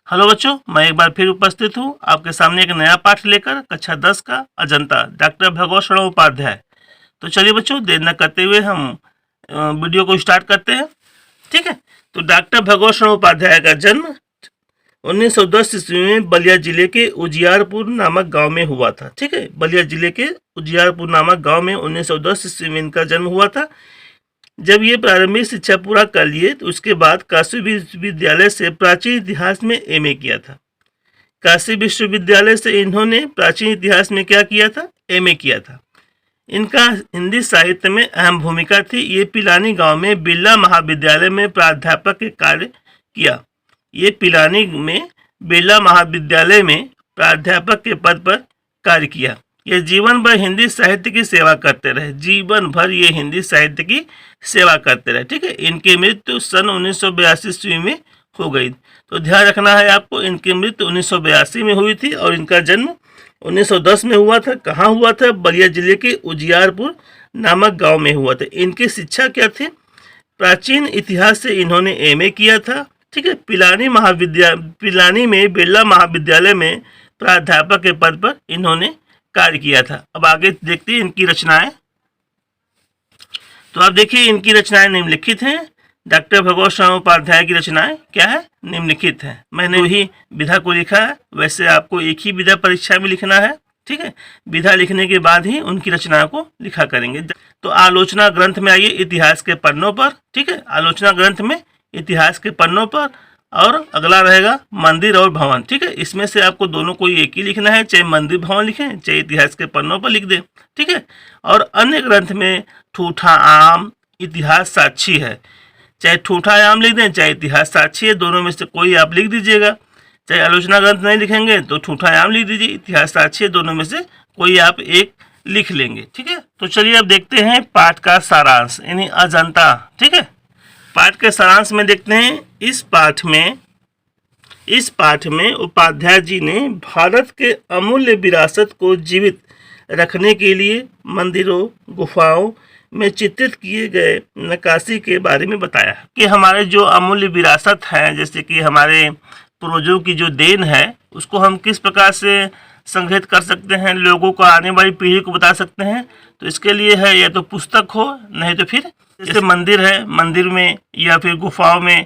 Hello बच्चों, मैं एक बार फिर उपस्थित हूँ आपके सामने एक नया पाठ लेकर कक्षा 10 का अजंता डॉक्टर भगवत शरण उपाध्याय। तो चलिए बच्चों, देर न करते हुए हम वीडियो को स्टार्ट करते हैं। ठीक है। तो डॉक्टर भगवत शरण उपाध्याय का जन्म 1910 ईस्वी में बलिया जिले के उजियारपुर नामक गांव में हुआ था। ठीक है, बलिया जिले के उजियारपुर नामक गांव में 1910 ईस्वी में इनका जन्म हुआ था। जब ये प्रारंभिक शिक्षा पूरा कर लिए तो उसके बाद काशी विश्वविद्यालय से प्राचीन इतिहास में एमए किया था। काशी विश्वविद्यालय से इन्होंने प्राचीन इतिहास में क्या किया था? एमए किया था। इनका हिंदी साहित्य में अहम भूमिका थी। ये पिलानी गांव में बिरला महाविद्यालय में प्राध्यापक के कार्य किया। ये पिलानी में बिरला महाविद्यालय में प्राध्यापक के पद पर कार्य किया। ये जीवन भर हिंदी साहित्य की सेवा करते रहे। जीवन भर ये हिंदी साहित्य की सेवा करते रहे। ठीक है। इनकी मृत्यु सन 1982 ईस्वी में हो गई। तो ध्यान रखना है आपको, इनकी मृत्यु 1982 में हुई थी और इनका जन्म 1910 में हुआ था। कहाँ हुआ था? बलिया जिले के उजियारपुर नामक गांव में हुआ था। इनकी शिक्षा क्या थी? प्राचीन इतिहास से इन्होंने एमए किया था। ठीक है। पिलानी में बिरला महाविद्यालय में प्राध्यापक के पद पर इन्होंने कार्य किया था। अब आगे देखते हैं इनकी रचनाएं। तो आप देखिए, इनकी रचनाएं निम्नलिखित हैं। डॉक्टर भगवत शरण उपाध्याय की रचनाएं क्या है? निम्नलिखित है। मैंने वही विधा को लिखा है। वैसे आपको एक ही विधा परीक्षा में लिखना है। ठीक है। विधा लिखने के बाद ही उनकी रचनाओं को लिखा करेंगे। तो आलोचना ग्रंथ में आइए, इतिहास के पन्नों पर। ठीक है। आलोचना ग्रंथ में इतिहास के पन्नों पर, और अगला रहेगा मंदिर और भवन। ठीक है। इसमें से आपको दोनों कोई एक ही लिखना है, चाहे मंदिर भवन लिखें चाहे इतिहास के पन्नों पर लिख दें। ठीक है। और अन्य ग्रंथ में ठूठा आम, इतिहास साक्षी है। चाहे ठूठा आम लिख दें चाहे इतिहास साक्षी है, दोनों में से कोई आप लिख दीजिएगा। चाहे आलोचना ग्रंथ नहीं लिखेंगे तो ठूठा आम लिख दीजिए, इतिहास साक्षी है, दोनों में से कोई आप एक लिख लेंगे। ठीक है। तो चलिए अब देखते हैं पाठ का सारांश, यानी अजंता। ठीक है। पाठ के सारांश में देखते हैं। इस पाठ में उपाध्याय जी ने भारत के अमूल्य विरासत को जीवित रखने के लिए मंदिरों, गुफाओं में चित्रित किए गए नक्काशी के बारे में बताया कि हमारे जो अमूल्य विरासत है, जैसे कि हमारे पूर्वजों की जो देन है, उसको हम किस प्रकार से संग्रहित कर सकते हैं, लोगों को, आने वाली पीढ़ी को बता सकते हैं। तो इसके लिए है या तो पुस्तक हो, नहीं तो फिर जैसे मंदिर है, मंदिर में या फिर गुफाओं में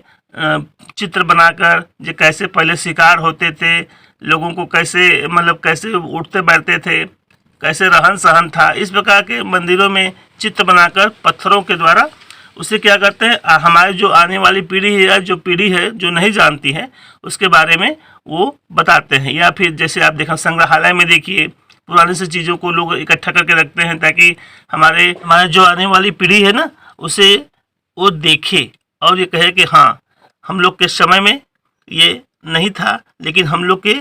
चित्र बनाकर जो कैसे पहले शिकार होते थे, लोगों को कैसे कैसे उठते बैठते थे, कैसे रहन सहन था, इस प्रकार के मंदिरों में चित्र बनाकर पत्थरों के द्वारा उसे क्या करते हैं, हमारी जो आने वाली पीढ़ी है या जो पीढ़ी है जो नहीं जानती है उसके बारे में वो बताते हैं। या फिर जैसे आप देखें संग्रहालय में, देखिए पुरानी सी चीज़ों को लोग इकट्ठा करके रखते हैं ताकि हमारे जो आने वाली पीढ़ी है ना, उसे वो देखे और ये कहे कि हाँ, हम लोग के समय में ये नहीं था, लेकिन हम लोग के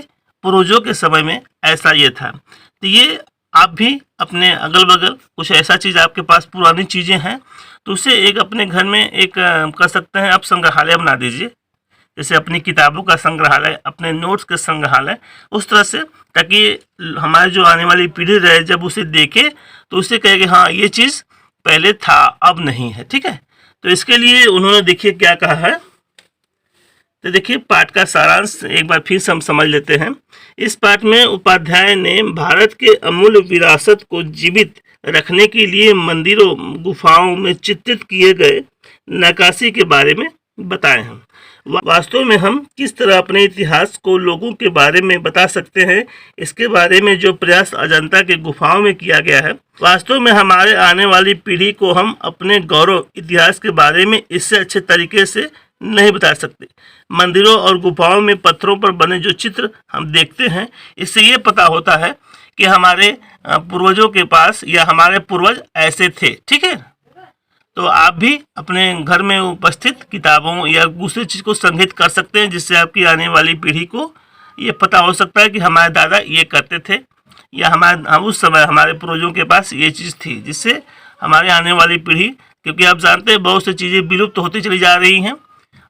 पूर्वजों के समय में ऐसा ये था। तो ये आप भी अपने अगल बगल कुछ ऐसा चीज़ आपके पास पुरानी चीज़ें हैं तो उसे एक अपने घर में एक कर सकते हैं, आप संग्रहालय बना दीजिए। जैसे अपनी किताबों का संग्रहालय, अपने नोट्स के संग्रहालय, उस तरह से, ताकि हमारे जो आने वाली पीढ़ी रहे जब उसे देखे तो उसे कहे कि हाँ, ये चीज़ पहले था अब नहीं है। ठीक है। तो इसके लिए उन्होंने देखिए क्या कहा है। तो देखिए पाठ का सारांश एक बार फिर हम समझ लेते हैं। इस पाठ में उपाध्याय ने भारत के अमूल्य विरासत को जीवित रखने के लिए मंदिरों, गुफाओं में चित्रित किए गए नक्काशी के बारे में बताए हैं। वास्तव में हम किस तरह अपने इतिहास को लोगों के बारे में बता सकते हैं, इसके बारे में जो प्रयास अजंता के गुफाओं में किया गया है, वास्तव में हमारे आने वाली पीढ़ी को हम अपने गौरव इतिहास के बारे में इससे अच्छे तरीके से नहीं बता सकते। मंदिरों और गुफाओं में पत्थरों पर बने जो चित्र हम देखते हैं, इससे ये पता होता है कि हमारे पूर्वजों के पास या हमारे पूर्वज ऐसे थे। ठीक है। तो आप भी अपने घर में उपस्थित किताबों या दूसरी चीज़ को संग्रहित कर सकते हैं, जिससे आपकी आने वाली पीढ़ी को ये पता हो सकता है कि हमारे दादा ये करते थे, या हम उस समय हमारे पूर्वजों के पास ये चीज़ थी, जिससे हमारे आने वाली पीढ़ी, क्योंकि आप जानते हैं बहुत सी चीज़ें विलुप्त होती चली जा रही हैं।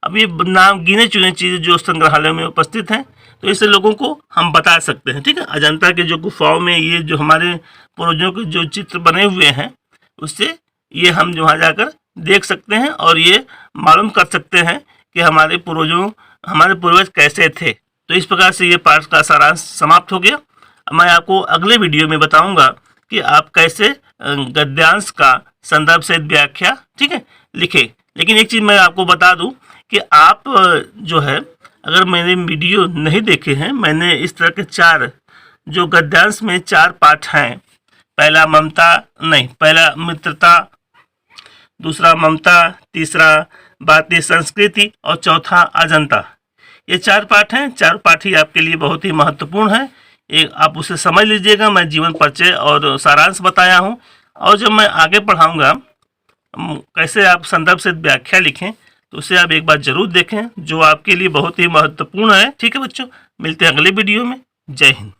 अब ये नाम गिने चुने चीज़ें जो संग्रहालय में उपस्थित हैं, तो इससे लोगों को हम बता सकते हैं। ठीक है। अजंता के जो गुफाओं में ये जो हमारे पूर्वजों के जो चित्र बने हुए हैं, उससे ये हम वहाँ जाकर देख सकते हैं और ये मालूम कर सकते हैं कि हमारे पूर्वज कैसे थे। तो इस प्रकार से ये पाठ का सारांश समाप्त हो गया। मैं आपको अगले वीडियो में बताऊंगा कि आप कैसे गद्यांश का संदर्भ सहित व्याख्या, ठीक है, लिखें। लेकिन एक चीज़ मैं आपको बता दूं कि आप जो है, अगर मेरे वीडियो नहीं देखे हैं, मैंने इस तरह के 4 जो गद्यांश में 4 पाठ हैं, पहला मित्रता, दूसरा ममता, तीसरा भारतीय संस्कृति और चौथा अजंता। ये 4 पाठ हैं। 4 पाठ ही आपके लिए बहुत ही महत्वपूर्ण है। एक आप उसे समझ लीजिएगा। मैं जीवन परिचय और सारांश बताया हूँ, और जब मैं आगे पढ़ाऊँगा कैसे आप संदर्भ से व्याख्या लिखें, तो उसे आप एक बार जरूर देखें, जो आपके लिए बहुत ही महत्वपूर्ण है। ठीक है बच्चों, मिलते हैं अगले वीडियो में। जय हिंद।